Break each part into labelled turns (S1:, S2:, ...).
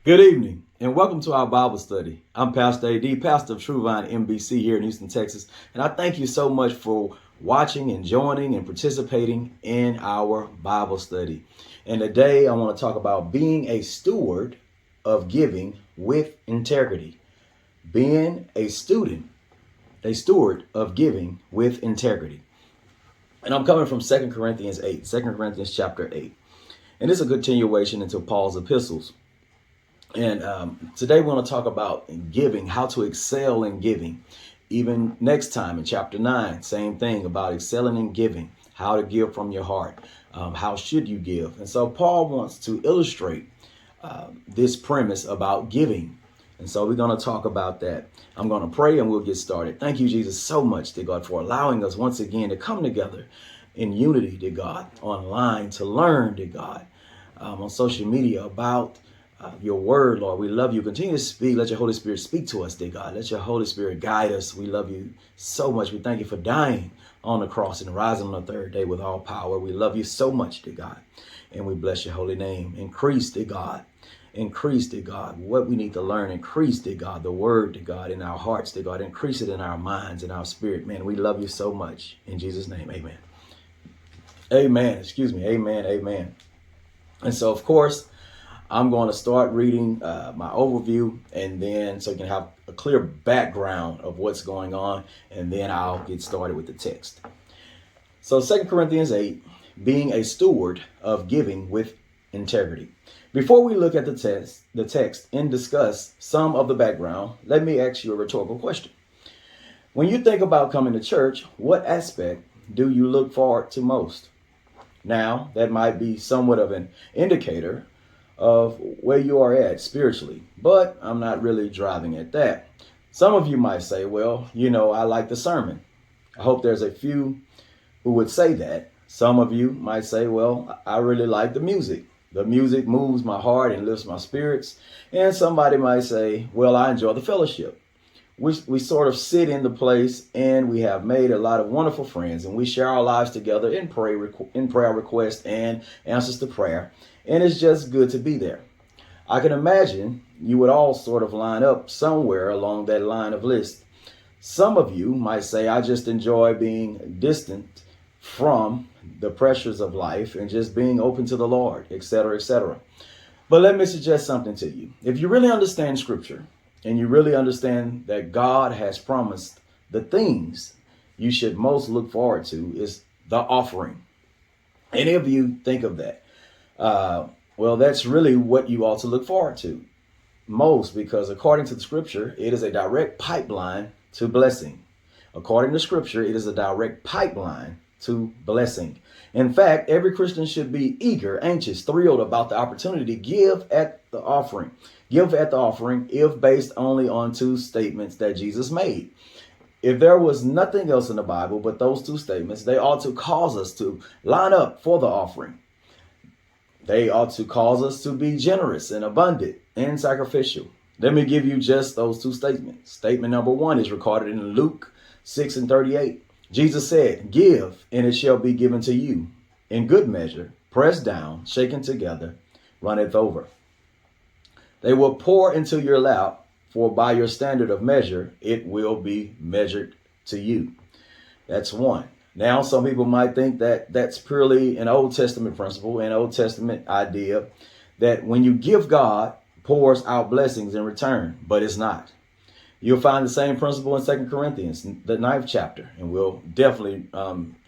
S1: Good evening and welcome to our Bible study. I'm Pastor AD, pastor of True Vine MBC here in Houston, Texas. And I thank you so much for watching and joining and participating in our Bible study. And today I want to talk about being a steward of giving with integrity. Being a steward of giving with integrity. And I'm coming from 2 Corinthians 8, 2 Corinthians chapter 8. And it's a continuation into Paul's epistles. And today we want to talk about giving, how to excel in giving. Even next time in chapter 9, same thing about excelling in giving, how to give from your heart, how should you give. And so Paul wants to illustrate this premise about giving. And so we're going to talk about that. I'm going to pray and we'll get started. Thank you, Jesus, so much, dear God, for allowing us once again to come together in unity, dear God, online to learn, dear God, on social media about your word, Lord. We love you. Continue to speak. Let your Holy Spirit speak to us, dear God. Let your Holy Spirit guide us. We love you so much. We thank you for dying on the cross and rising on the third day with all power. We love you so much, dear God. And we bless your holy name. Increase, dear God. Increase, dear God, what we need to learn. Increase, dear God, the word, dear God, in our hearts, dear God. Increase it in our minds and our spirit. Man, we love you so much. In Jesus' name, amen. Amen. Amen. Amen. And so, of course, I'm going to start reading my overview, and then so you can have a clear background of what's going on, and then I'll get started with the text. So 2 Corinthians 8, being a steward of giving with integrity. Before we look at the text and discuss some of the background, let me ask you a rhetorical question. When you think about coming to church, what aspect do you look forward to most? Now, that might be somewhat of an indicator of where you are at spiritually, but I'm not really driving at that. Some of you might say, well, I like the sermon. I hope there's a few who would say that. Some of you might say, well, I really like the music. The music moves my heart and lifts my spirits. And somebody might say, well, I enjoy the fellowship. We sort of sit in the place and we have made a lot of wonderful friends, and we share our lives together in prayer requests and answers to prayer. And it's just good to be there. I can imagine you would all sort of line up somewhere along that line of list. Some of you might say, I just enjoy being distant from the pressures of life and just being open to the Lord, etc., etc. But let me suggest something to you. If you really understand Scripture and you really understand that God has promised, the things you should most look forward to is the offering. Any of you think of that? Well, that's really what you ought to look forward to most, because according to the Scripture, it is a direct pipeline to blessing. According to Scripture, it is a direct pipeline to blessing. In fact, every Christian should be eager, anxious, thrilled about the opportunity to give at the offering. Give at the offering if based only on two statements that Jesus made. If there was nothing else in the Bible but those two statements, they ought to cause us to line up for the offering. They ought to cause us to be generous and abundant and sacrificial. Let me give you just those two statements. Statement number one is recorded in Luke 6:38. Jesus said, give, and it shall be given to you. In good measure, pressed down, shaken together, runneth over. They will pour into your lap, for by your standard of measure, it will be measured to you. That's one. Now, some people might think that that's purely an Old Testament principle, an Old Testament idea that when you give, God pours out blessings in return, but it's not. You'll find the same principle in 2 Corinthians, the 9th chapter, and we'll definitely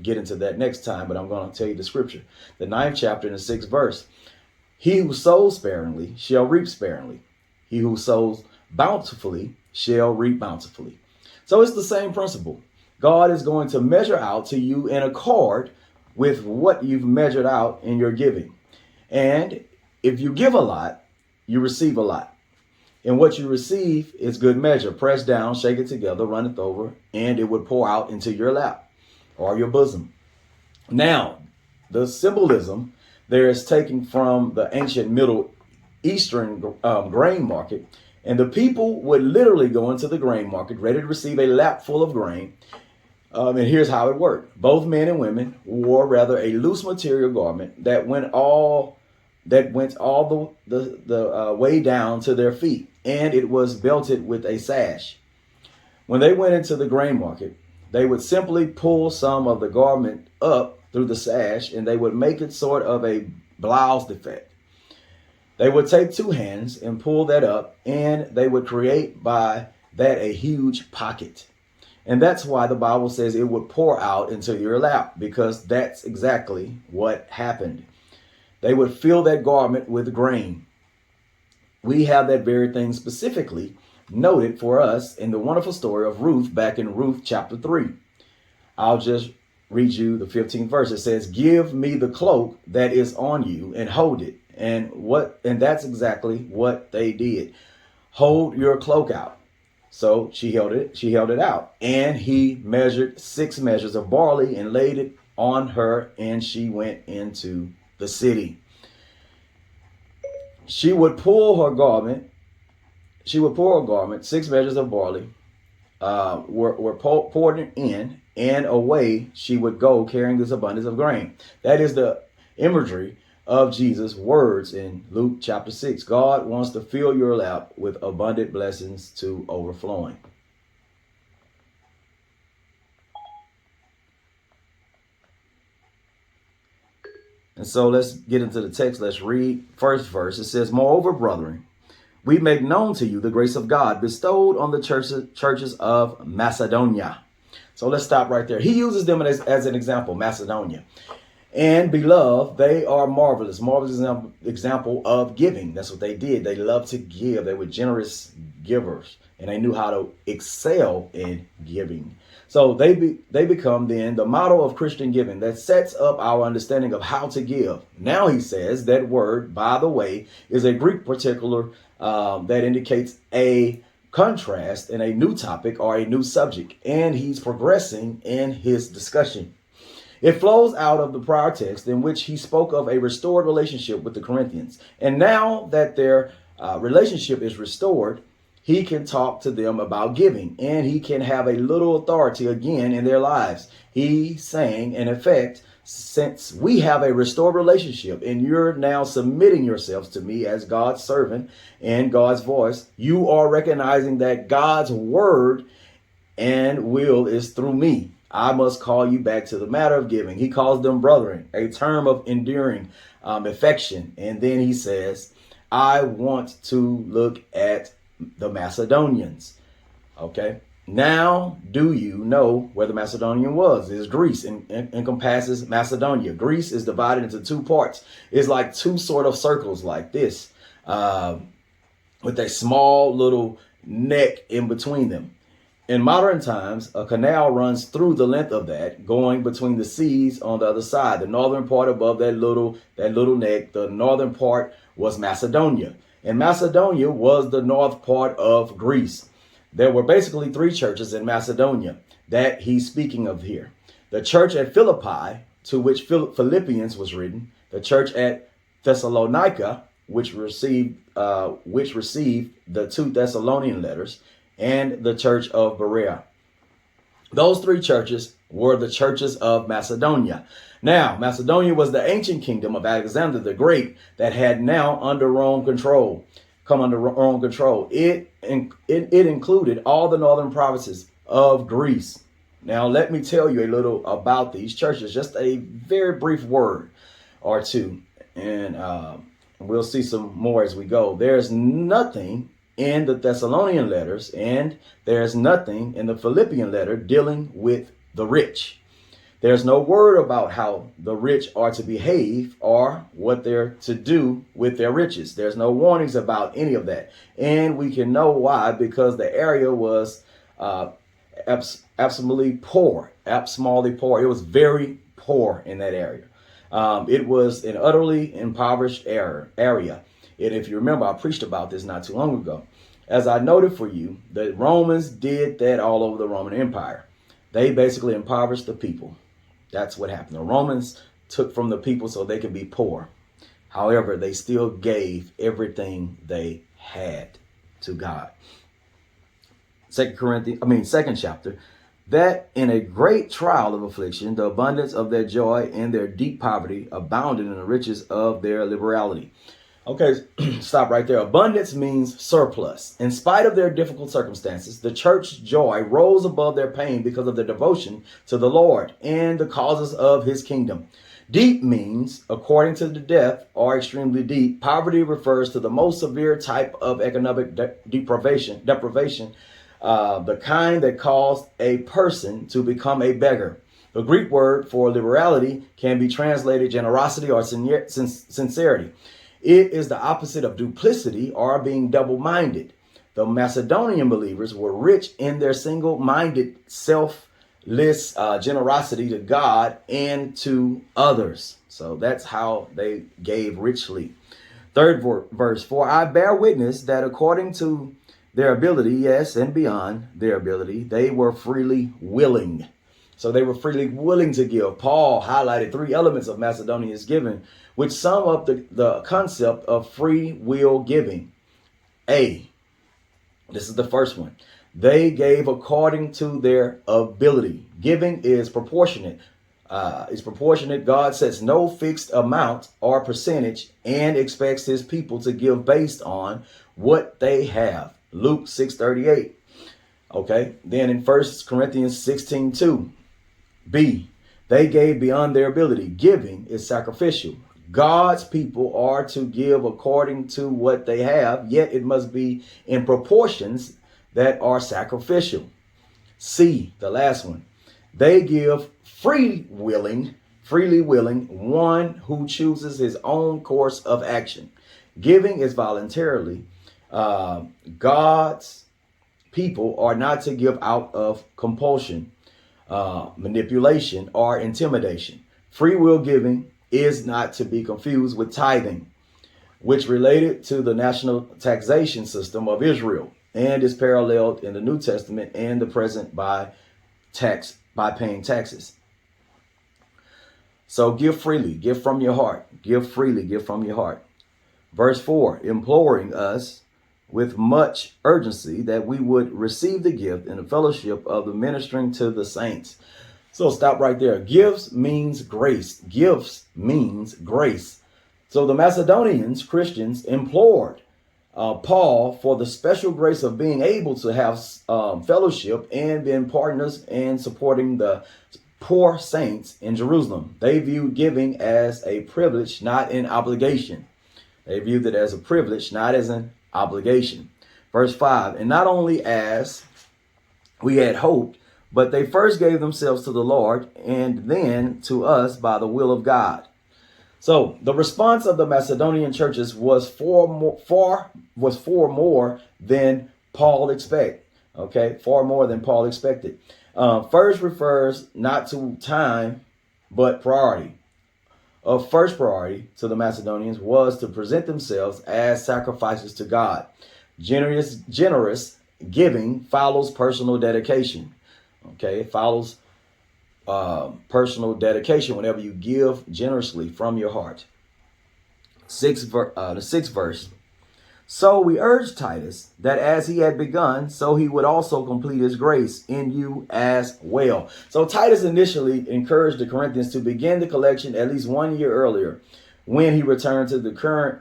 S1: get into that next time, but I'm going to tell you the scripture. The 9th chapter in the 6th verse. He who sows sparingly shall reap sparingly. He who sows bountifully shall reap bountifully. So it's the same principle. God is going to measure out to you in accord with what you've measured out in your giving. And if you give a lot, you receive a lot. And what you receive is good measure, pressed down, shake it together, runneth over, and it would pour out into your lap or your bosom. Now, the symbolism there is taken from the ancient Middle Eastern grain market. And the people would literally go into the grain market ready to receive a lap full of grain. And here's how it worked. Both men and women wore rather a loose material garment that when all that went all the way down to their feet, and it was belted with a sash. When they went into the grain market, they would simply pull some of the garment up through the sash, and they would make it sort of a blouse effect. They would take two hands and pull that up, and they would create by that a huge pocket. And that's why the Bible says it would pour out into your lap, because that's exactly what happened. They would fill that garment with grain. We have that very thing specifically noted for us in the wonderful story of Ruth back in Ruth chapter 3. I'll just read you the 15th verse. It says, "Give me the cloak that is on you and hold it." And that's exactly what they did. Hold your cloak out. So she held it out, and he measured 6 measures of barley and laid it on her, and she went into the city. She would pull her garment. 6 measures of barley were poured in, and away she would go carrying this abundance of grain. That is the imagery of Jesus' words in Luke chapter 6. God wants to fill your lap with abundant blessings to overflowing. And so let's get into the text. Let's read first verse. It says, "Moreover, brethren, we make known to you the grace of God bestowed on the churches of Macedonia." So let's stop right there. He uses them as an example, Macedonia. "And beloved, they are marvelous example of giving." That's what they did. They loved to give. They were generous givers, and they knew how to excel in giving. So they become then the model of Christian giving that sets up our understanding of how to give. Now he says that word, by the way, is a Greek particular that indicates a contrast in a new topic or a new subject, and he's progressing in his discussion. It flows out of the prior text in which he spoke of a restored relationship with the Corinthians. And now that their relationship is restored, he can talk to them about giving, and he can have a little authority again in their lives. He's saying, in effect, since we have a restored relationship and you're now submitting yourselves to me as God's servant and God's voice, you are recognizing that God's word and will is through me. I must call you back to the matter of giving. He calls them brethren, a term of enduring affection. And then he says, I want to look at the Macedonians. Okay. Now, do you know where the Macedonian was? It's Greece and encompasses Macedonia. Greece is divided into 2 parts. It's like 2 sort of circles like this, with a small little neck in between them. In modern times, a canal runs through the length of that, going between the seas on the other side. The northern part above that little neck, the northern part was Macedonia. And Macedonia was the north part of Greece. There were basically 3 churches in Macedonia that he's speaking of here. The church at Philippi, to which Philippians was written, the church at Thessalonica, which received the 2 Thessalonian letters, and the church of Berea. Those 3 churches were the churches of Macedonia. Now, Macedonia was the ancient kingdom of Alexander the Great that had now come under Rome control. It included all the northern provinces of Greece. Now, let me tell you a little about these churches, just a very brief word or two, and we'll see some more as we go. There's nothing in the Thessalonian letters, and there's nothing in the Philippian letter dealing with the rich. There's no word about how the rich are to behave or what they're to do with their riches. There's no warnings about any of that. And we can know why, because the area was absolutely poor. It was very poor in that area. It was an utterly impoverished area. And if you remember, I preached about this not too long ago. As I noted for you, the Romans did that all over the Roman Empire. They basically impoverished the people. That's what happened. The Romans took from the people so they could be poor. However, they still gave everything they had to God. Second chapter. that in a great trial of affliction, the abundance of their joy and their deep poverty abounded in the riches of their liberality. Okay, stop right there. Abundance means surplus. In spite of their difficult circumstances, the church's joy rose above their pain because of their devotion to the Lord and the causes of his kingdom. Deep means, according to the depth or extremely deep. Poverty refers to the most severe type of economic deprivation, the kind that caused a person to become a beggar. The Greek word for liberality can be translated generosity or sincerity. It is the opposite of duplicity or being double-minded. The Macedonian believers were rich in their single-minded, selfless generosity to God and to others. So that's how they gave richly. Third verse, for I bear witness that according to their ability, yes, and beyond their ability, they were freely willing. So they were freely willing to give. Paul highlighted 3 elements of Macedonia's giving, which sum up the concept of free will giving. This is the first one. They gave according to their ability. Giving is proportionate. God sets no fixed amount or percentage and expects his people to give based on what they have. Luke 6:38. Okay. Then in 1 Corinthians 16:2. B, they gave beyond their ability. Giving is sacrificial. God's people are to give according to what they have, yet it must be in proportions that are sacrificial. C, the last one. They give freely willing, one who chooses his own course of action. Giving is voluntarily. God's people are not to give out of compulsion, manipulation, or intimidation. Free will giving is not to be confused with tithing, which related to the national taxation system of Israel and is paralleled in the New Testament and the present by paying taxes. So give freely, give from your heart, give freely, give from your heart. Verse 4, imploring us with much urgency that we would receive the gift and the fellowship of the ministering to the saints. So stop right there. Gifts means grace. Gifts means grace. So the Macedonians, Christians, implored Paul for the special grace of being able to have fellowship and being partners and supporting the poor saints in Jerusalem. They viewed giving as a privilege, not an obligation. They viewed it as a privilege, not as an obligation. Verse 5, and not only as we had hoped, but they first gave themselves to the Lord and then to us by the will of God. So the response of the Macedonian churches was for more than Paul expected. Okay, far more than Paul expected. First refers not to time, but priority. Of first priority to the Macedonians was to present themselves as sacrifices to God. Generous giving follows personal dedication. Okay, it follows personal dedication whenever you give generously from your heart. The sixth verse. So we urge Titus that as he had begun, so he would also complete his grace in you as well. So Titus initially encouraged the Corinthians to begin the collection at least 1 year earlier. When he returned to current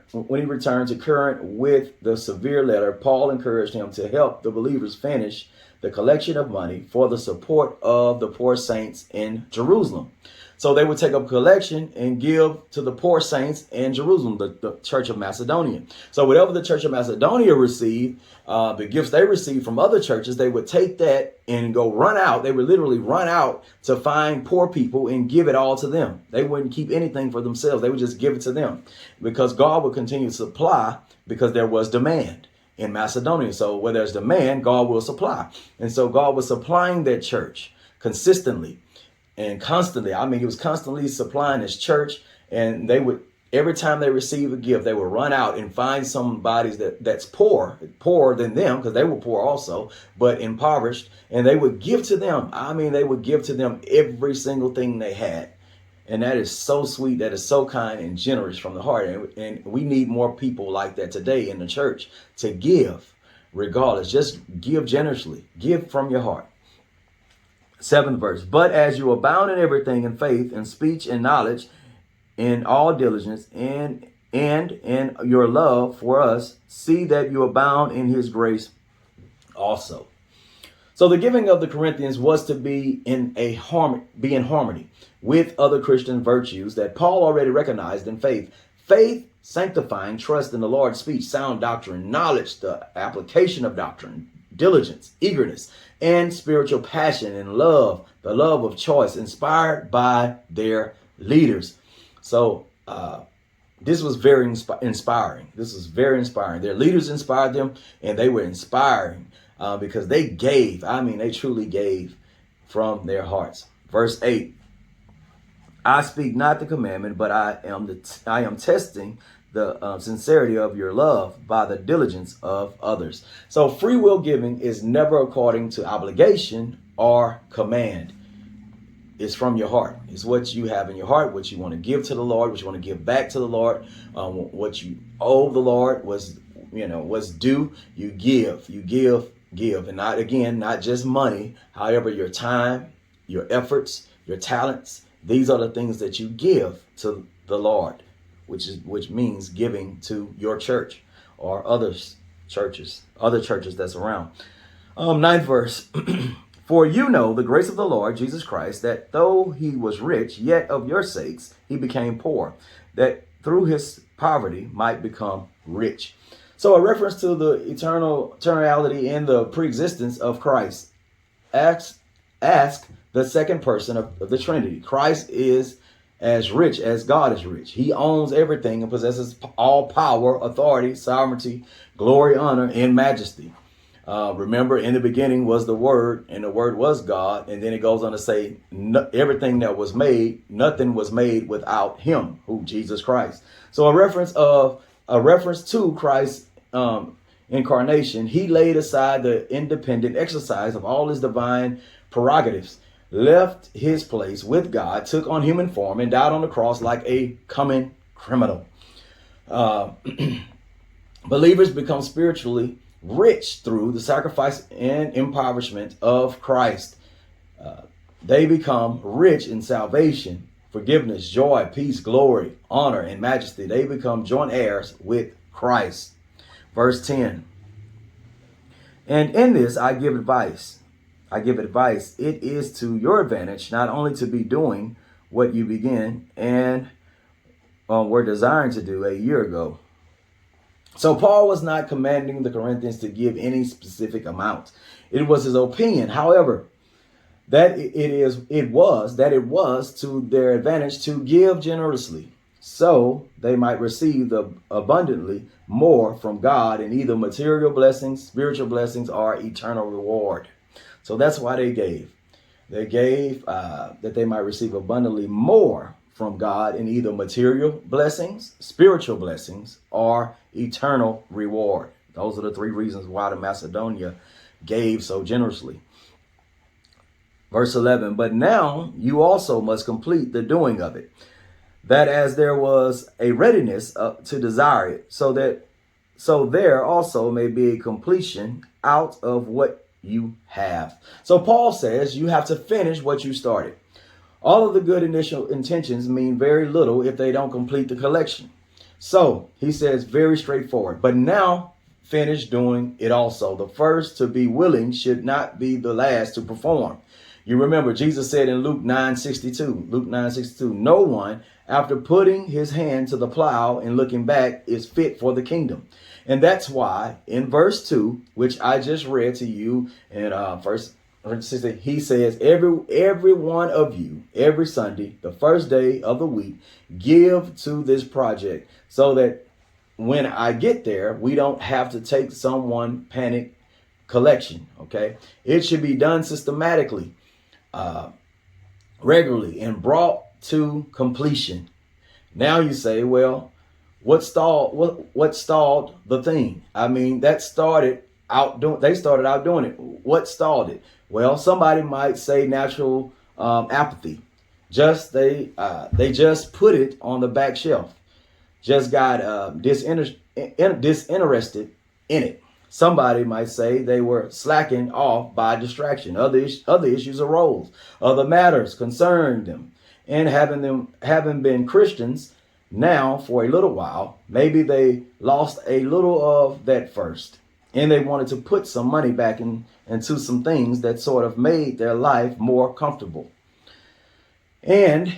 S1: with the severe letter, Paul encouraged him to help the believers finish the collection of money for the support of the poor saints in Jerusalem. So they would take up a collection and give to the poor saints in Jerusalem, the Church of Macedonia. So whatever the Church of Macedonia received, the gifts they received from other churches, they would take that and go run out. They would literally run out to find poor people and give it all to them. They wouldn't keep anything for themselves. They would just give it to them because God would continue to supply because there was demand in Macedonia. So where there's demand, God will supply. And so God was supplying that church consistently and constantly. I mean, he was constantly supplying his church, and they would, every time they receive a gift, they would run out and find somebody that's poorer than them, because they were poor also, but impoverished, and they would give to them. I mean, they would give to them every single thing they had. And that is so sweet. That is so kind and generous from the heart. And we need more people like that today in the church to give regardless. Just give generously. Give from your heart. 7th verse. But as you abound in everything, in faith, in speech, in knowledge, in all diligence, and in your love for us, see that you abound in his grace also. So the giving of the Corinthians was to be in harmony with other Christian virtues that Paul already recognized in faith. Faith, sanctifying, trust in the Lord's speech, sound doctrine, knowledge, the application of doctrine, diligence, eagerness, and spiritual passion and love, the love of choice, inspired by their leaders. So this was very inspiring. This was very inspiring. Their leaders inspired them, and they were inspiring because they gave. I mean, they truly gave from their hearts. Verse 8. I speak not the commandment, but I am testing the sincerity of your love by the diligence of others. So free will giving is never according to obligation or command. It's from your heart. It's what you have in your heart, what you want to give to the Lord, what you want to give back to the Lord, what you owe the Lord what's due. You give, and not just money. However, your time, your efforts, your talents. These are the things that you give to the Lord, which means giving to your church or other churches that's around. 9th verse. For you know the grace of the Lord Jesus Christ, that though he was rich, yet of your sakes he became poor, that through his poverty might become rich. So a reference to the eternality and the preexistence of Christ. Ask the second person of the Trinity. Christ is as rich as God is rich. He owns everything and possesses all power, authority, sovereignty, glory, honor, and majesty. Remember, in the beginning was the Word, and the Word was God. And then it goes on to say, everything that was made, nothing was made without him, who Jesus Christ. So a reference to Christ's incarnation. He laid aside the independent exercise of all his divine prerogatives, left his place with God, took on human form, and died on the cross like a common criminal. Believers become spiritually rich through the sacrifice and impoverishment of Christ. They become rich in salvation, forgiveness, joy, peace, glory, honor, and majesty. They become joint heirs with Christ. Verse 10. And in this I give advice. It is to your advantage not only to be doing what you begin and were desiring to do a year ago. So Paul was not commanding the Corinthians to give any specific amount. It was his opinion, however, that it was to their advantage to give generously, so they might receive the abundantly more from God in either material blessings, spiritual blessings, or eternal reward. So that's why they gave. They gave that they might receive abundantly more from God in either material blessings, spiritual blessings, or eternal reward. Those are the three reasons why the Macedonia gave so generously. Verse 11, but now you also must complete the doing of it, that as there was a readiness to desire it, so there also may be a completion out of what you have. So Paul says you have to finish what you started. All of the good initial intentions mean very little if they don't complete the collection. So he says very straightforward, but now finish doing it also. The first to be willing should not be the last to perform. You remember Jesus said in Luke 9:62, no one after putting his hand to the plow and looking back is fit for the kingdom. And that's why in verse 2, which I just read to you in verse he says, every one of you, every Sunday, the first day of the week, give to this project so that when I get there, we don't have to take someone panic collection. OK, it should be done systematically, regularly, and brought to completion. Now you say, well, what stalled the thing? I mean, they started out doing it. What stalled it? Well, somebody might say natural apathy. They just put it on the back shelf. Just got disinterested in it. Somebody might say they were slacking off by distraction. Other issues arose. Other matters concerned them. And having been Christians now for a little while, maybe they lost a little of that first. And they wanted to put some money back into some things that sort of made their life more comfortable. And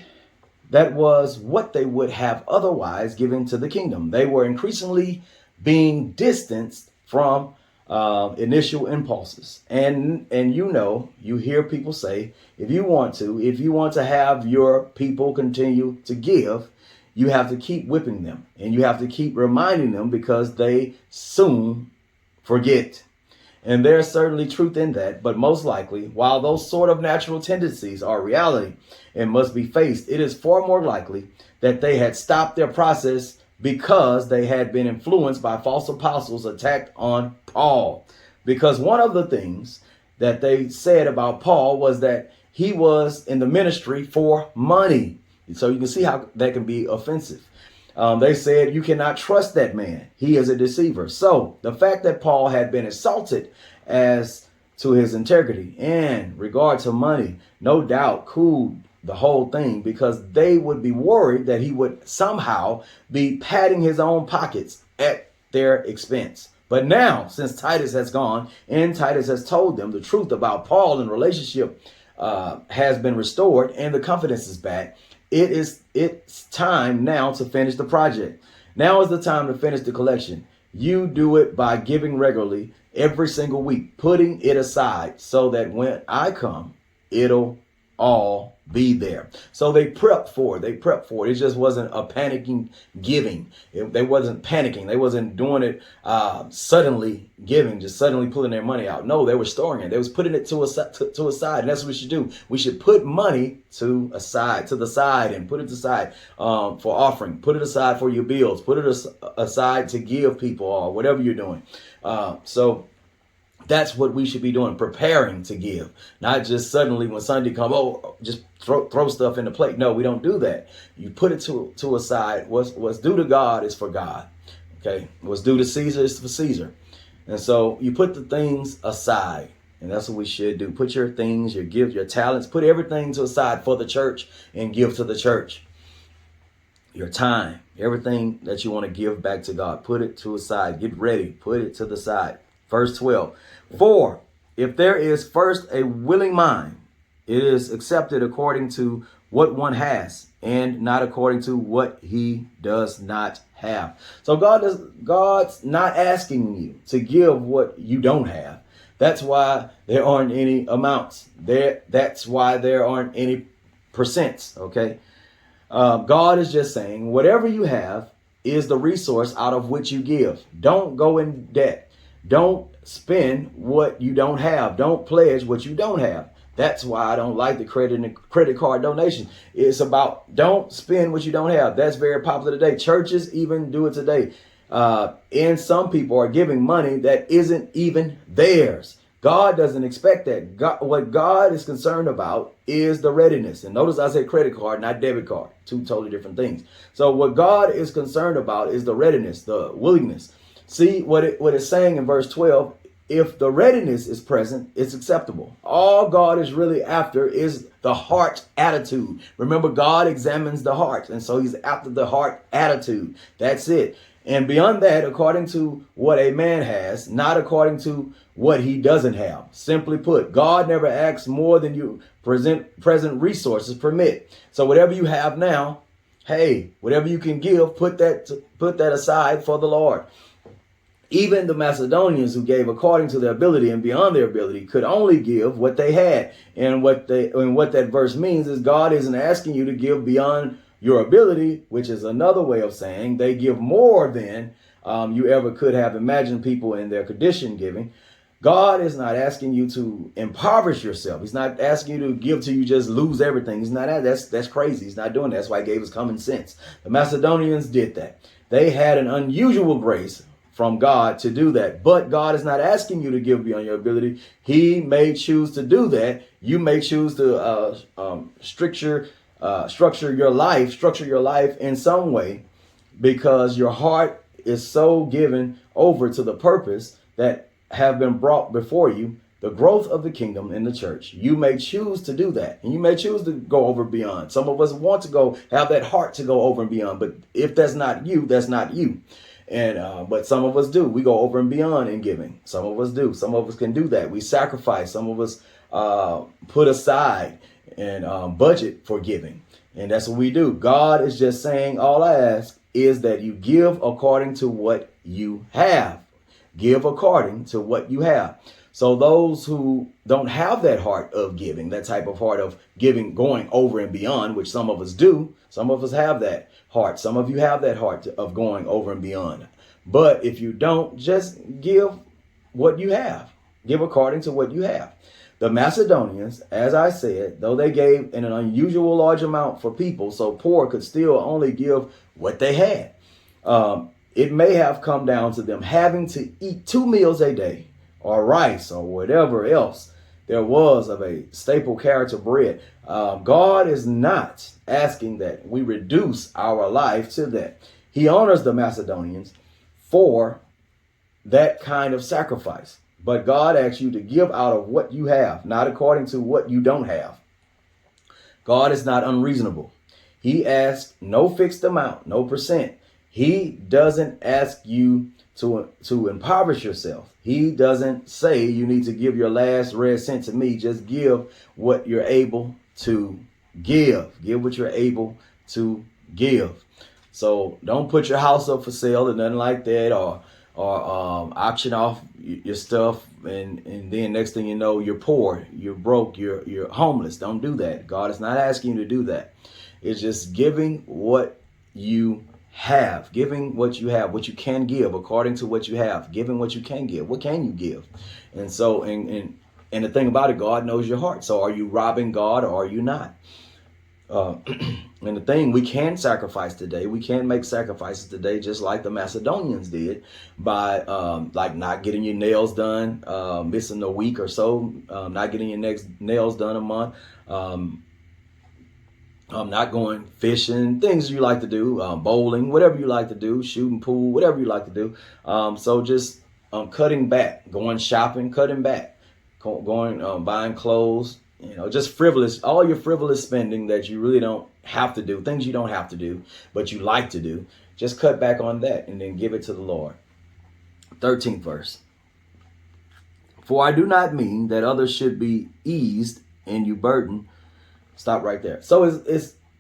S1: that was what they would have otherwise given to the kingdom. They were increasingly being distanced from initial impulses. And you hear people say, if you want to have your people continue to give, you have to keep whipping them and you have to keep reminding them because they soon forget. And there's certainly truth in that. But most likely, while those sort of natural tendencies are reality and must be faced, it is far more likely that they had stopped their process because they had been influenced by false apostles attacked on Paul. Because one of the things that they said about Paul was that he was in the ministry for money. So you can see how that can be offensive. They said you cannot trust that man. He is a deceiver. So the fact that Paul had been assaulted as to his integrity in regard to money, no doubt cooled the whole thing, because they would be worried that he would somehow be padding his own pockets at their expense. But now, since Titus has gone and Titus has told them the truth about Paul and relationship has been restored and the confidence is back, it's time now to finish the project. Now is the time to finish the collection. You do it by giving regularly every single week, putting it aside so that when I come, it'll all be there. So they prepped for it. It just wasn't a panicking giving. They wasn't panicking. They wasn't doing it suddenly giving, just suddenly pulling their money out. No, they were storing it. They was putting it to a side. And that's what we should do. We should put money to the side and put it aside for offering. Put it aside for your bills. Put it aside to give people or whatever you're doing. So that's what we should be doing, preparing to give, not just suddenly when Sunday comes, just throw stuff in the plate. No, we don't do that. You put it to a side. What's due to God is for God. Okay. What's due to Caesar is for Caesar. And so you put the things aside, and that's what we should do. Put your things, your gifts, your talents, put everything to aside for the church and give to the church. Your time, everything that you want to give back to God, put it to a side. Get ready. Put it to the side. Verse 12. For if there is first a willing mind, it is accepted according to what one has and not according to what he does not have. So God's not asking you to give what you don't have. That's why there aren't any amounts there. That's why there aren't any percents. Okay. God is just saying whatever you have is the resource out of which you give. Don't go in debt. Don't spend what you don't have. Don't pledge what you don't have. That's why I don't like the credit card donation. It's about don't spend what you don't have. That's very popular today. Churches even do it today. And some people are giving money that isn't even theirs. God doesn't expect that. What God is concerned about is the readiness. And notice I said credit card, not debit card. Two totally different things. So what God is concerned about is the readiness, the willingness. See what it's saying in verse 12. If the readiness is present, it's acceptable. All God is really after is the heart attitude. Remember, God examines the heart. And so he's after the heart attitude. That's it. And beyond that, according to what a man has, not according to what he doesn't have. Simply put, God never asks more than you present resources permit. So whatever you have now, hey, whatever you can give, put that aside for the Lord. Even the Macedonians who gave according to their ability and beyond their ability could only give what they had. And what that verse means is God isn't asking you to give beyond your ability, which is another way of saying they give more than you ever could have imagined people in their condition giving. God is not asking you to impoverish yourself. He's not asking you to give till you just lose everything. He's not that's crazy. He's not doing that. That's why he gave us common sense. The Macedonians did that. They had an unusual grace from God to do that. But God is not asking you to give beyond your ability. He may choose to do that. You may choose to structure your life in some way, because your heart is so given over to the purpose that have been brought before you, the growth of the kingdom in the church. You may choose to do that, and you may choose to go over and beyond. Some of us want to have that heart to go over and beyond, but if that's not you, that's not you. And but some of us do. We go over and beyond in giving. Some of us do. Some of us can do that. We sacrifice. Some of us put aside and budget for giving. And that's what we do. God is just saying, all I ask is that you give according to what you have. Give according to what you have. So those who don't have that heart of giving, that type of heart of giving, going over and beyond, which some of us do, some of us have that heart. Some of you have that heart of going over and beyond. But if you don't, just give what you have. Give according to what you have. The Macedonians, as I said, though they gave in an unusual large amount for people, so poor could still only give what they had. It may have come down to them having to eat 2 meals a day, or rice, or whatever else there was of a staple character bread. God is not asking that we reduce our life to that. He honors the Macedonians for that kind of sacrifice. But God asks you to give out of what you have, not according to what you don't have. God is not unreasonable. He asks no fixed amount, no percent. He doesn't ask you to impoverish yourself. He doesn't say you need to give your last red cent to me. Just give what you're able to give. Give what you're able to give. So don't put your house up for sale or nothing like that, or auction off your stuff, and then next thing you know, you're poor, you're broke, you're homeless. Don't do that. God is not asking you to do that. It's just giving what you have, giving what you have, what you can give according to what you have, giving what you can give. What can you give? And so, and the thing about it, God knows your heart. So are you robbing God or are you not? And the thing, we can sacrifice today. We can make sacrifices today, just like the Macedonians did, by like not getting your nails done, missing a week or so, not getting your nails done a month, not going fishing, things you like to do, bowling, whatever you like to do, shooting pool, whatever you like to do. So just cutting back, going shopping, cutting back, going buying clothes. Just frivolous, all your frivolous spending that you really don't have to do, things you don't have to do, but you like to do, just cut back on that and then give it to the Lord. 13th verse. For I do not mean that others should be eased and you burden. Stop right there. So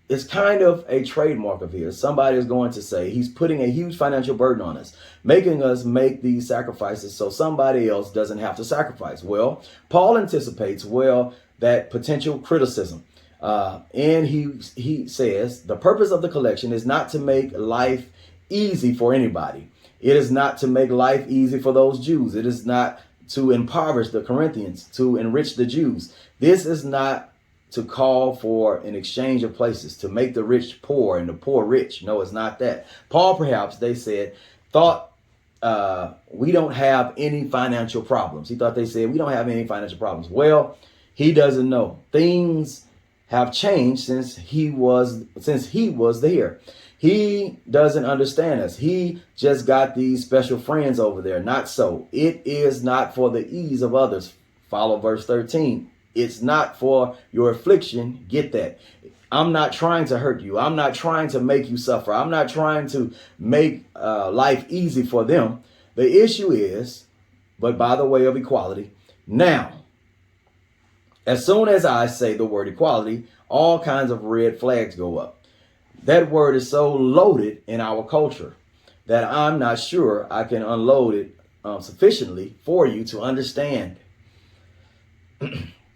S1: it's kind of a trademark of his. Somebody is going to say he's putting a huge financial burden on us, making us make these sacrifices so somebody else doesn't have to sacrifice. Well, Paul anticipates, that potential criticism. And he says the purpose of the collection is not to make life easy for anybody. It is not to make life easy for those Jews. It is not to impoverish the Corinthians, to enrich the Jews. This is not to call for an exchange of places, to make the rich poor and the poor rich. No, it's not that. Paul, perhaps, they said, thought we don't have any financial problems. He thought they said we don't have any financial problems. Well, he doesn't know. Things have changed since he was there. He doesn't understand us. He just got these special friends over there. Not so. It is not for the ease of others. Follow verse 13. It's not for your affliction. Get that. I'm not trying to hurt you. I'm not trying to make you suffer. I'm not trying to make life easy for them. The issue is, but by the way of equality, now, as soon as I say the word equality, all kinds of red flags go up. That word is so loaded in our culture that I'm not sure I can unload it sufficiently for you to understand.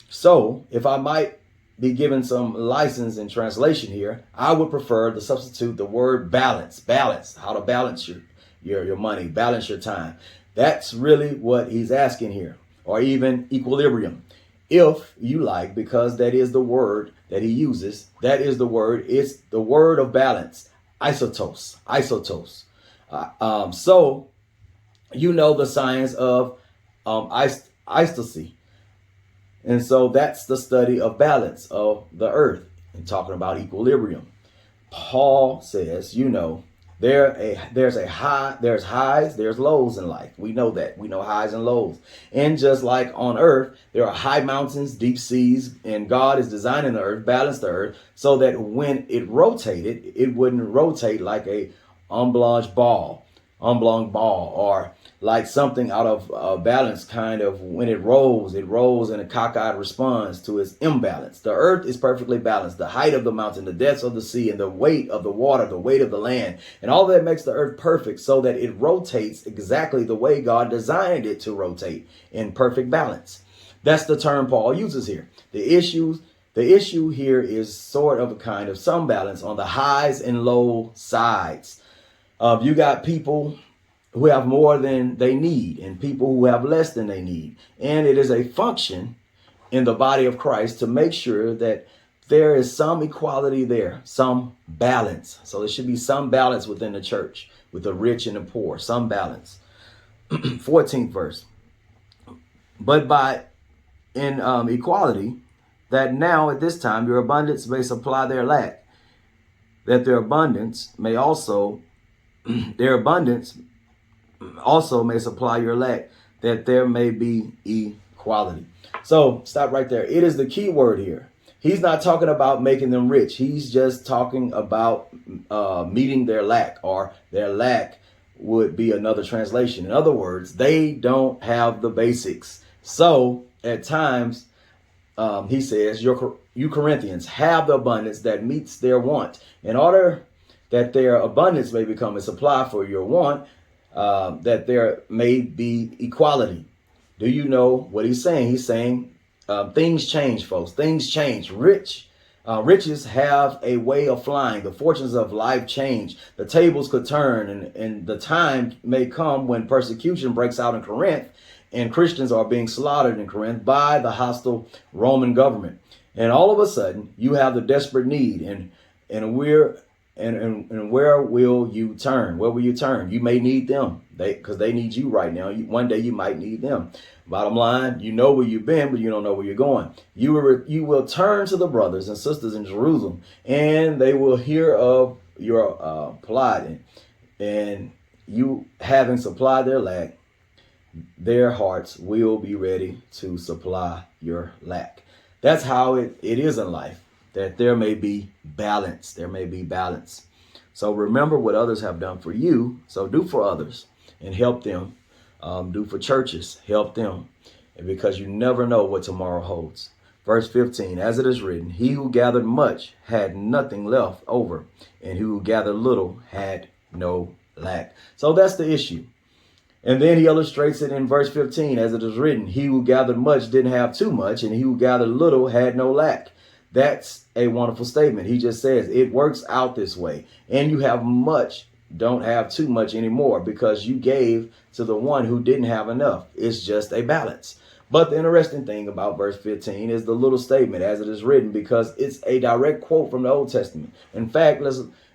S1: So if I might be given some license in translation here, I would prefer to substitute the word balance. Balance, how to balance your money, balance your time. That's really what he's asking here, or even equilibrium. If you like, because that is the word that he uses. That is the word. It's the word of balance. Isotos. So you know the science of isostasy. And so that's the study of balance of the earth and talking about equilibrium. Paul says, There's highs, there's lows in life. We know that. We know highs and lows. And just like on earth, there are high mountains, deep seas, and God is designing the earth, balanced the earth, so that when it rotated, it wouldn't rotate like a oblong ball, or like something out of balance, kind of. When it rolls in a cockeyed response to its imbalance. The earth is perfectly balanced. The height of the mountain, the depths of the sea, and the weight of the water, the weight of the land, and all that makes the earth perfect, so that it rotates exactly the way God designed it to rotate, in perfect balance. That's the term Paul uses here. The issue here is sort of a kind of some balance on the highs and low sides. You got people who have more than they need and people who have less than they need. And it is a function in the body of Christ to make sure that there is some equality there, some balance. So there should be some balance within the church, with the rich and the poor, some balance. 14th verse. But by equality, that now at this time your abundance may supply their lack, that their abundance may also may supply your lack, that there may be equality. So stop right there. It is the key word here. He's not talking about making them rich. He's just talking about meeting their lack, or their lack would be another translation. In other words, they don't have the basics. So at times, he says, you Corinthians have the abundance that meets their want. In order that their abundance may become a supply for your want, that there may be equality. Do you know what he's saying? He's saying things change, folks. Things change. Riches have a way of flying. The fortunes of life change. The tables could turn, and the time may come when persecution breaks out in Corinth, and Christians are being slaughtered in Corinth by the hostile Roman government. And all of a sudden, you have the desperate need, and where will you turn? Where will you turn? You may need them, because they need you right now. One day you might need them. Bottom line, you know where you've been, but you don't know where you're going. You will turn to the brothers and sisters in Jerusalem, and they will hear of your plight, and you having supplied their lack. Their hearts will be ready to supply your lack. That's how it is in life, that there may be balance. There may be balance. So remember what others have done for you. So do for others and help them. Do for churches, help them, because you never know what tomorrow holds. Verse 15, as it is written, he who gathered much had nothing left over, and he who gathered little had no lack. So that's the issue. And then he illustrates it in verse 15, as it is written, he who gathered much didn't have too much, and he who gathered little had no lack. That's a wonderful statement. He just says it works out this way. And you have much, don't have too much anymore, because you gave to the one who didn't have enough. It's just a balance. But the interesting thing about verse 15 is the little statement, as it is written, because it's a direct quote from the Old Testament. In fact,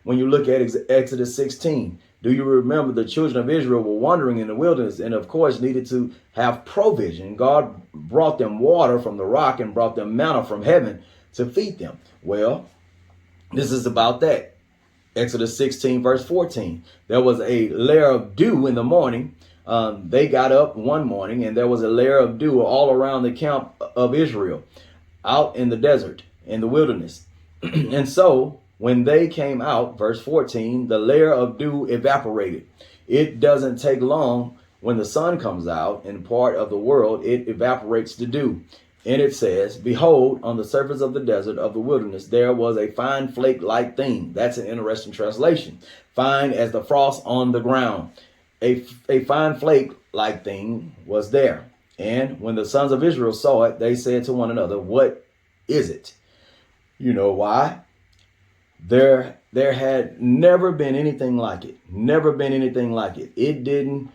S1: when you look at Exodus 16, do you remember the children of Israel were wandering in the wilderness and, of course, needed to have provision? God brought them water from the rock and brought them manna from heaven to feed them. Well, this is about that. Exodus 16, verse 14. There was a layer of dew in the morning. They got up one morning and there was a layer of dew all around the camp of Israel out in the desert, in the wilderness. And so when they came out, verse 14, the layer of dew evaporated. It doesn't take long when the sun comes out in part of the world, it evaporates the dew. And it says, behold, on the surface of the desert of the wilderness, there was a fine flake-like thing. That's an interesting translation. Fine as the frost on the ground. A fine flake-like thing was there. And when the sons of Israel saw it, they said to one another, what is it? You know why? There had never been anything like it. Never been anything like it. It didn't.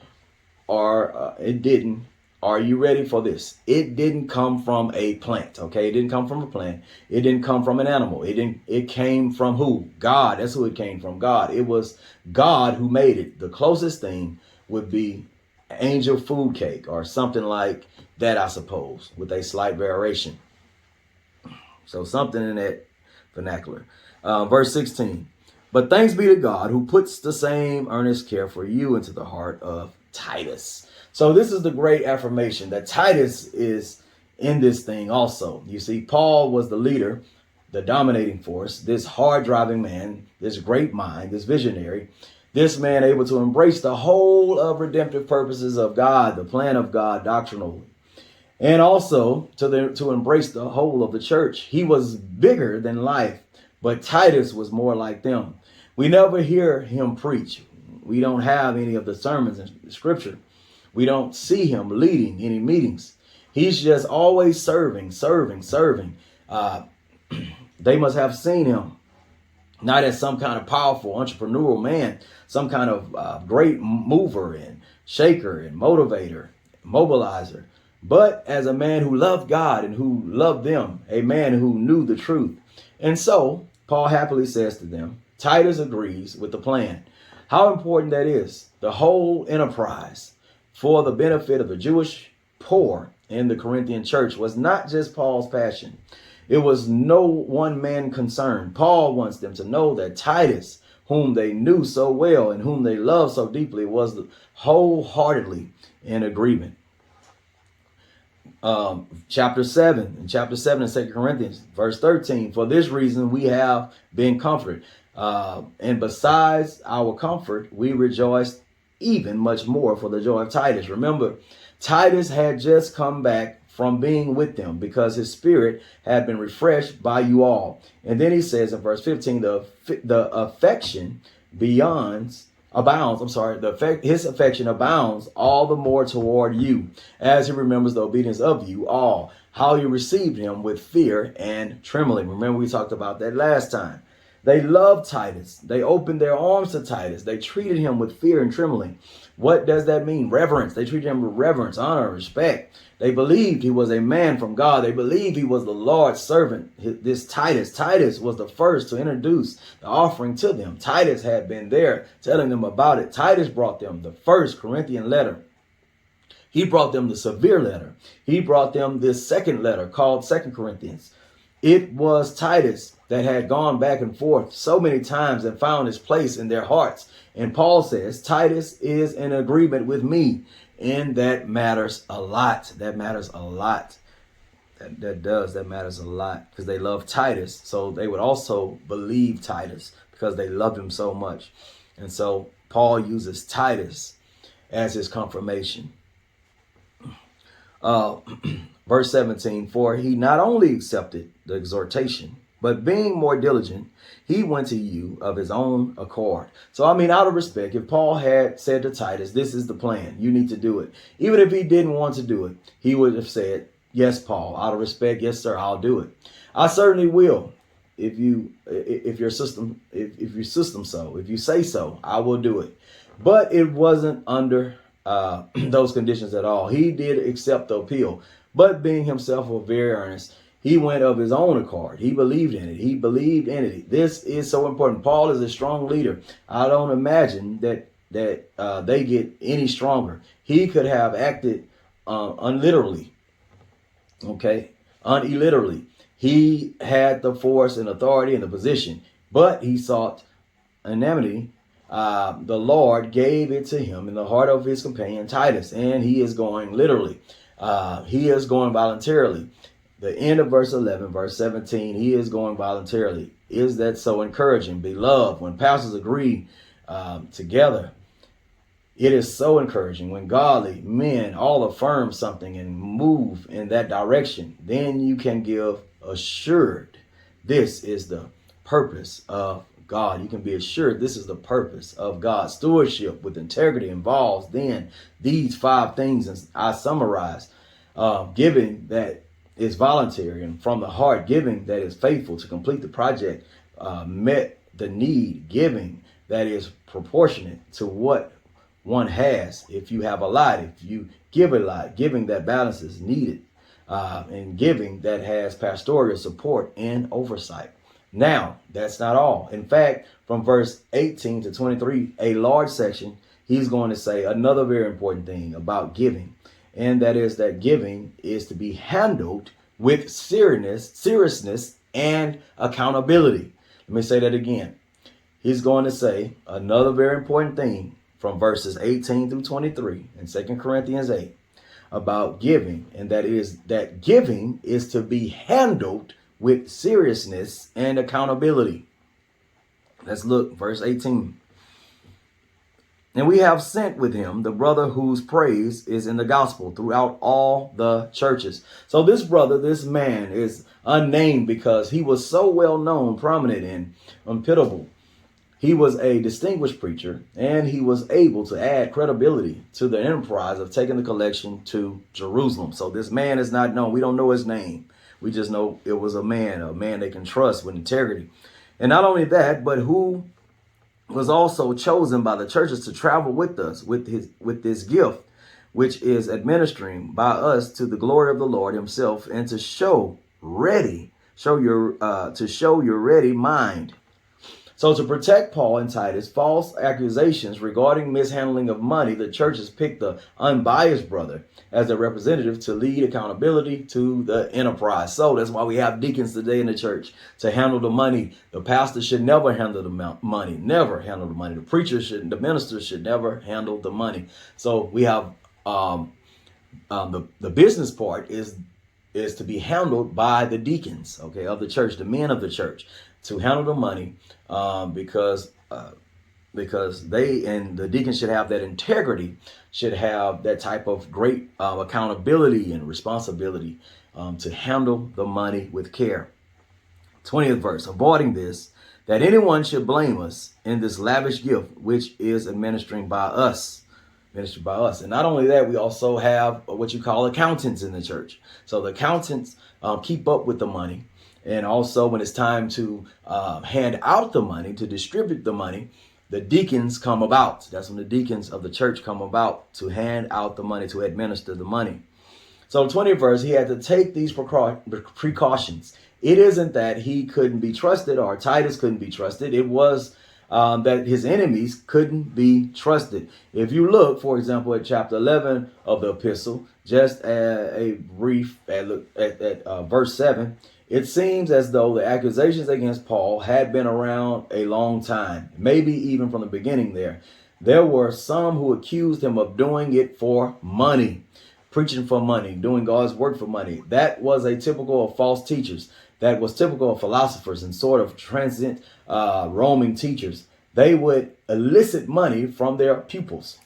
S1: Are you ready for this? It didn't come from a plant. Okay. It didn't come from a plant. It didn't come from an animal. It came from who? God. That's who it came from. God. It was God who made it. The closest thing would be angel food cake or something like that, I suppose, with a slight variation. So something in that vernacular. Verse 16. But thanks be to God who puts the same earnest care for you into the heart of Titus. So this is the great affirmation that Titus is in this thing also. You see, Paul was the leader, the dominating force, this hard driving man, this great mind, this visionary, this man able to embrace the whole of redemptive purposes of God, the plan of God doctrinally, and also to embrace the whole of the church. He was bigger than life, but Titus was more like them. We never hear him preach. We don't have any of the sermons in scripture. We don't see him leading any meetings. He's just always serving. They must have seen him not as some kind of powerful entrepreneurial man, some kind of great mover and shaker and motivator, mobilizer, but as a man who loved God and who loved them, a man who knew the truth. And so Paul happily says to them, Titus agrees with the plan. How important that is. The whole enterprise for the benefit of the Jewish poor in the Corinthian church was not just Paul's passion. It was no one man concern. Paul wants them to know that Titus, whom they knew so well and whom they loved so deeply, was wholeheartedly in agreement. Chapter 7 in 2 Corinthians, verse 13. For this reason we have been comforted. And besides our comfort, we rejoice even much more for the joy of Titus. Remember, Titus had just come back from being with them because his spirit had been refreshed by you all. And then he says in verse 15, the affection his affection abounds all the more toward you, as he remembers the obedience of you all, how you received him with fear and trembling. Remember, we talked about that last time. They loved Titus. They opened their arms to Titus. They treated him with fear and trembling. What does that mean? Reverence. They treated him with reverence, honor, and respect. They believed he was a man from God. They believed he was the Lord's servant. This Titus was the first to introduce the offering to them. Titus had been there telling them about it. Titus brought them the first Corinthian letter. He brought them the severe letter. He brought them this second letter called 2 Corinthians. It was Titus that had gone back and forth so many times and found his place in their hearts. And Paul says, Titus is in agreement with me. And that matters a lot. That matters a lot. That matters a lot because they love Titus. So they would also believe Titus because they loved him so much. And so Paul uses Titus as his confirmation. Verse 17, for he not only accepted the exhortation, but being more diligent, he went to you of his own accord. So, out of respect, if Paul had said to Titus, this is the plan, you need to do it. Even if he didn't want to do it, he would have said, yes, Paul, out of respect, yes, sir, I'll do it. I certainly will. If you say so, I will do it. But it wasn't under those conditions at all. He did accept the appeal, but being himself very earnest, he went of his own accord. He believed in it. This is so important. Paul is a strong leader. I don't imagine that they get any stronger. He could have acted unliterally. Unilliterally. He had the force and authority and the position, but he sought anonymity. The Lord gave it to him in the heart of his companion Titus, and he is going literally. He is going voluntarily. The end of verse 11, verse 17, he is going voluntarily. Is that so encouraging? Beloved, when pastors agree together, it is so encouraging. When godly men all affirm something and move in that direction, then you can give assured this is the purpose of God. You can be assured this is the purpose of God. Stewardship with integrity involves then these 5 things, and I summarize. Giving that is voluntary and from the heart, giving that is faithful to complete the project, met the need, giving that is proportionate to what one has. If you have a lot, if you give a lot, giving that balance is needed, and giving that has pastoral support and oversight. Now, that's not all. In fact, from verse 18 to 23, a large section, he's going to say another very important thing about giving. And that is that giving is to be handled with seriousness and accountability. Let me say that again. he's going to say another very important thing from verses 18 through 23 in 2 Corinthians 8 about giving, and that is that giving is to be handled with seriousness and accountability. Let's look, verse 18. And we have sent with him the brother whose praise is in the gospel throughout all the churches. So this brother, this man, is unnamed because he was so well known, prominent, and unpitiable. He was a distinguished preacher, and he was able to add credibility to the enterprise of taking the collection to Jerusalem. So this man is not known. We don't know his name. We just know it was a man they can trust with integrity. And not only that, but who was also chosen by the churches to travel with us with this gift, which is administering by us to the glory of the Lord himself, and to show your ready mind. So to protect Paul and Titus false accusations regarding mishandling of money, the churches picked the unbiased brother as a representative to lead accountability to the enterprise. So that's why we have deacons today in the church to handle the money. The pastor should never handle the money, never handle the money. The preacher should, the minister should never handle the money. So we have the business part is to be handled by the deacons, okay, of the church, the men of the church, to handle the money, because they and the deacons should have that integrity, should have that type of great accountability and responsibility to handle the money with care. 20th verse, avoiding this, that anyone should blame us in this lavish gift, which is administered by us. And not only that, we also have what you call accountants in the church. So the accountants keep up with the money. And also when it's time to hand out the money, to distribute the money, the deacons come about. That's when the deacons of the church come about to hand out the money, to administer the money. So 20th verse, he had to take these precautions. It isn't that he couldn't be trusted or Titus couldn't be trusted. It was that his enemies couldn't be trusted. If you look, for example, at chapter 11 of the epistle, just a brief look at verse 7, it seems as though the accusations against Paul had been around a long time, maybe even from the beginning there. There were some who accused him of doing it for money, preaching for money, doing God's work for money. That was a typical of false teachers. That was typical of philosophers and sort of transient roaming teachers. They would elicit money from their pupils.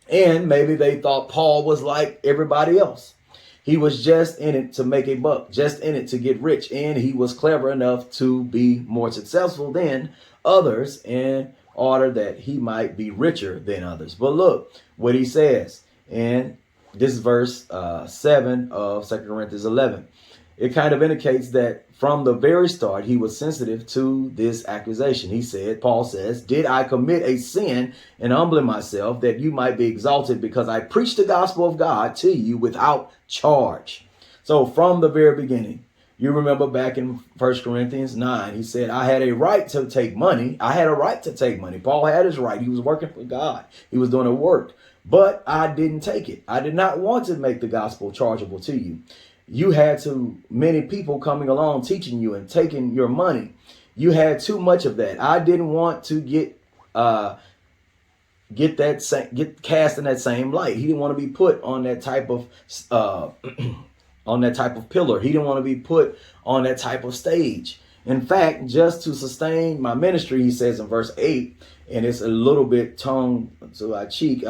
S1: And maybe they thought Paul was like everybody else. He was just in it to make a buck, just in it to get rich. And he was clever enough to be more successful than others in order that he might be richer than others. But look what he says in this verse 7 of 2 Corinthians 11. It kind of indicates that from the very start, he was sensitive to this accusation. He said, Paul says, did I commit a sin in humbling myself that you might be exalted because I preached the gospel of God to you without charge? So from the very beginning, you remember back in 1 Corinthians 9, he said, I had a right to take money. I had a right to take money. Paul had his right. He was working for God. He was doing a work, but I didn't take it. I did not want to make the gospel chargeable to you. You had too many people coming along teaching you and taking your money. You had too much of that. I didn't want to get cast in that same light. He didn't want to be put on that type of pillar. He didn't want to be put on that type of stage. In fact, just to sustain my ministry, he says in verse 8, and it's a little bit tongue to our cheek,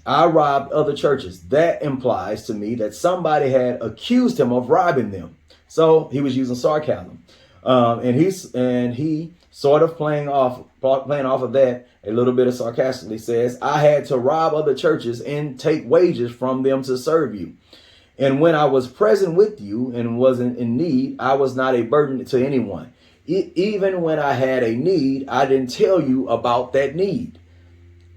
S1: I robbed other churches. That implies to me that somebody had accused him of robbing them. So he was using sarcasm. And he sort of playing off of that a little bit of sarcastically says, I had to rob other churches and take wages from them to serve you. And when I was present with you and wasn't in need, I was not a burden to anyone. Even when I had a need, I didn't tell you about that need.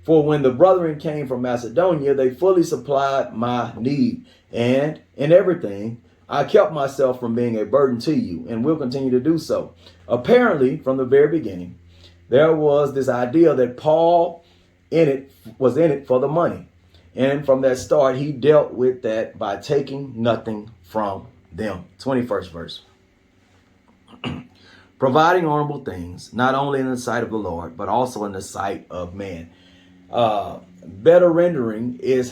S1: For when the brethren came from Macedonia, they fully supplied my need. And in everything, I kept myself from being a burden to you and will continue to do so. Apparently, from the very beginning, there was this idea that Paul was in it for the money. And from that start, he dealt with that by taking nothing from them. 21st verse. providing honorable things, not only in the sight of the Lord, but also in the sight of man. Better rendering is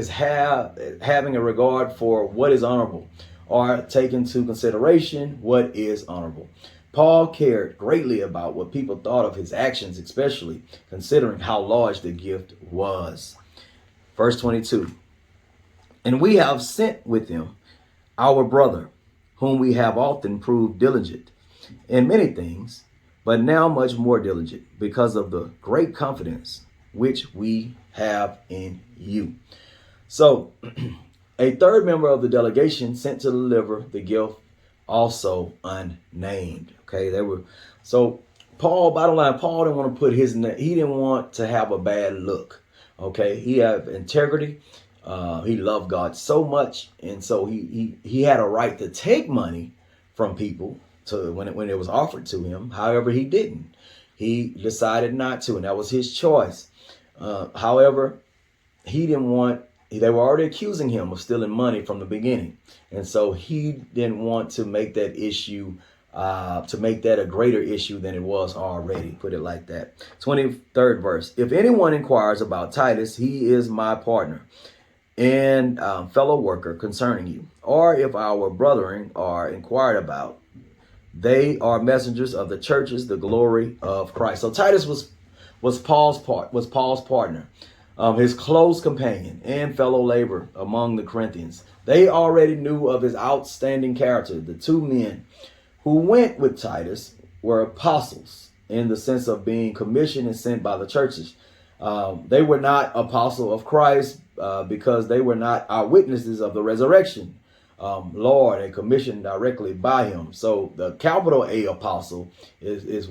S1: having a regard for what is honorable, or take into consideration what is honorable. Paul cared greatly about what people thought of his actions, especially considering how large the gift was. Verse 22. And we have sent with him our brother, whom we have often proved diligent in many things, but now much more diligent because of the great confidence which we have in you. So a third member of the delegation sent to deliver the gift, also unnamed. Okay, so Paul, bottom line, Paul didn't want to put his name, he didn't want to have a bad look. Okay, he had integrity. He loved God so much, and so he had a right to take money from people when it was offered to him. However, he didn't. He decided not to, and that was his choice. However, he didn't want. They were already accusing him of stealing money from the beginning, and so he didn't want to make that issue. To make that a greater issue than it was already. Put it like that. 23rd verse. If anyone inquires about Titus, he is my partner and fellow worker concerning you. Or if our brethren are inquired about, they are messengers of the churches, the glory of Christ. So Titus was Paul's partner, his close companion and fellow laborer among the Corinthians. They already knew of his outstanding character. The two men who went with Titus were apostles in the sense of being commissioned and sent by the churches. They were not apostles of Christ because they were not our witnesses of the resurrection, Lord, and commissioned directly by him. So the capital A apostle is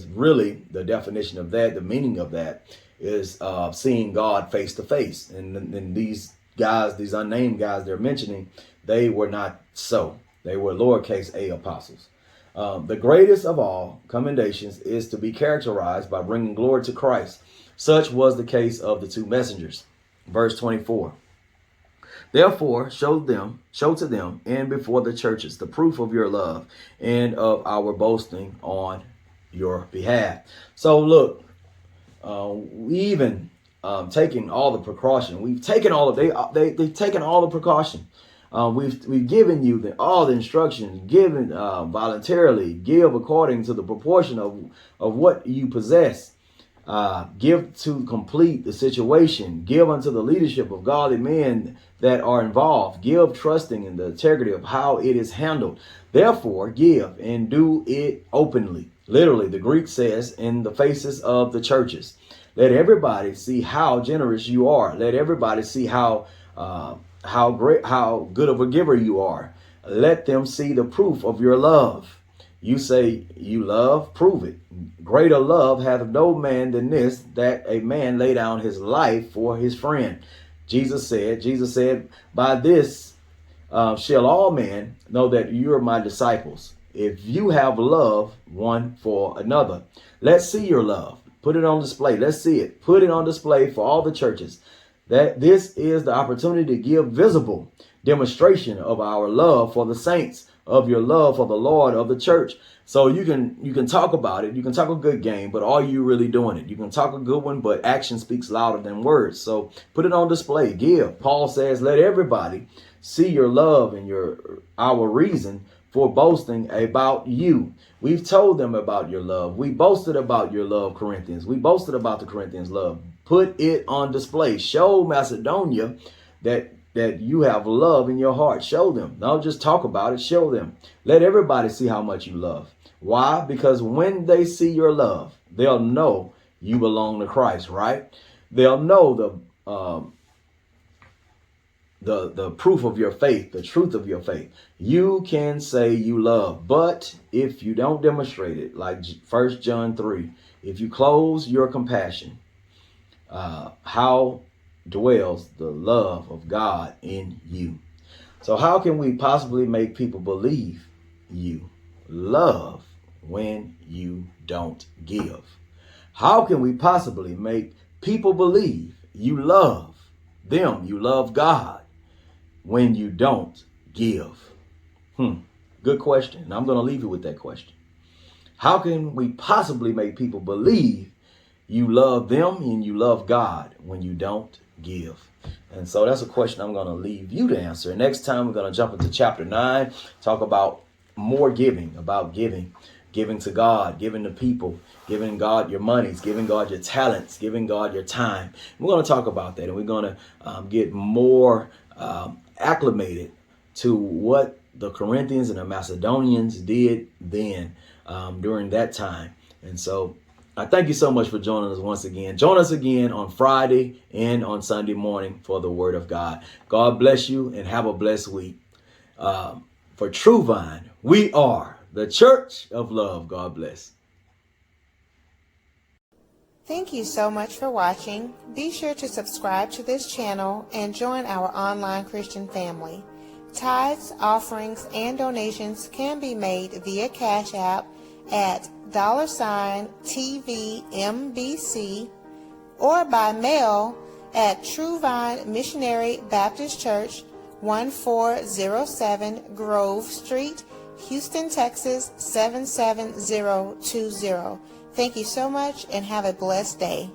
S1: really the definition of that. The meaning of that is seeing God face to face. And these guys, these unnamed guys they're mentioning, they were not so. They were lowercase a apostles. The greatest of all commendations is to be characterized by bringing glory to Christ. Such was the case of the two messengers. Verse 24. Therefore, show to them and before the churches the proof of your love and of our boasting on your behalf. So look, we even taking all the precaution. We've taken all of they've taken all the precaution. We've given you all the instructions, given voluntarily, give according to the proportion of what you possess. Give to complete the situation. Give unto the leadership of godly men that are involved. Give trusting in the integrity of how it is handled. Therefore, give and do it openly. Literally, the Greek says, in the faces of the churches. Let everybody see how generous you are. Let everybody see how good of a giver you are. Let them see the proof of your love. You say you love, prove it. Greater love hath no man than this, that a man lay down his life for his friend. Jesus said, by this shall all men know that you are my disciples, if you have love one for another. Let's see your love. Put it on display. Let's see it. Put it on display for all the churches. That this is the opportunity to give visible demonstration of our love for the saints, of your love for the Lord of the church. So you can talk about it. You can talk a good game, but are you really doing it? You can talk a good one, but action speaks louder than words. So put it on display. Give. Paul says, let everybody see your love and our reason for boasting about you. We've told them about your love. We boasted about your love, Corinthians. We boasted about the Corinthians' love. Put it on display. Show Macedonia that you have love in your heart. Show them. Don't just talk about it. Show them. Let everybody see how much you love. Why? Because when they see your love, they'll know you belong to Christ, right? They'll know the proof of your faith, the truth of your faith. You can say you love, but if you don't demonstrate it, like 1 John 3, if you close your compassion, how dwells the love of God in you? So how can we possibly make people believe you love when you don't give? How can we possibly make people believe you love them, you love God, when you don't give? Good question. And I'm going to leave you with that question. How can we possibly make people believe you love them and you love God when you don't give? And so that's a question I'm going to leave you to answer. And next time we're going to jump into chapter 9, talk about more giving, about giving to God, giving to people, giving God your monies, giving God your talents, giving God your time. We're going to talk about that, and we're going to get more acclimated to what the Corinthians and the Macedonians did then during that time. And so I thank you so much for joining us once again. Join us again on Friday and on Sunday morning for the Word of God. God bless you and have a blessed week. For True Vine, we are the Church of Love. God bless.
S2: Thank you so much for watching. Be sure to subscribe to this channel and join our online Christian family. Tithes, offerings, and donations can be made via Cash App at $TVMBC or by mail at True Vine Missionary Baptist Church, 1407 Grove Street, Houston, Texas 77020. Thank you so much and have a blessed day.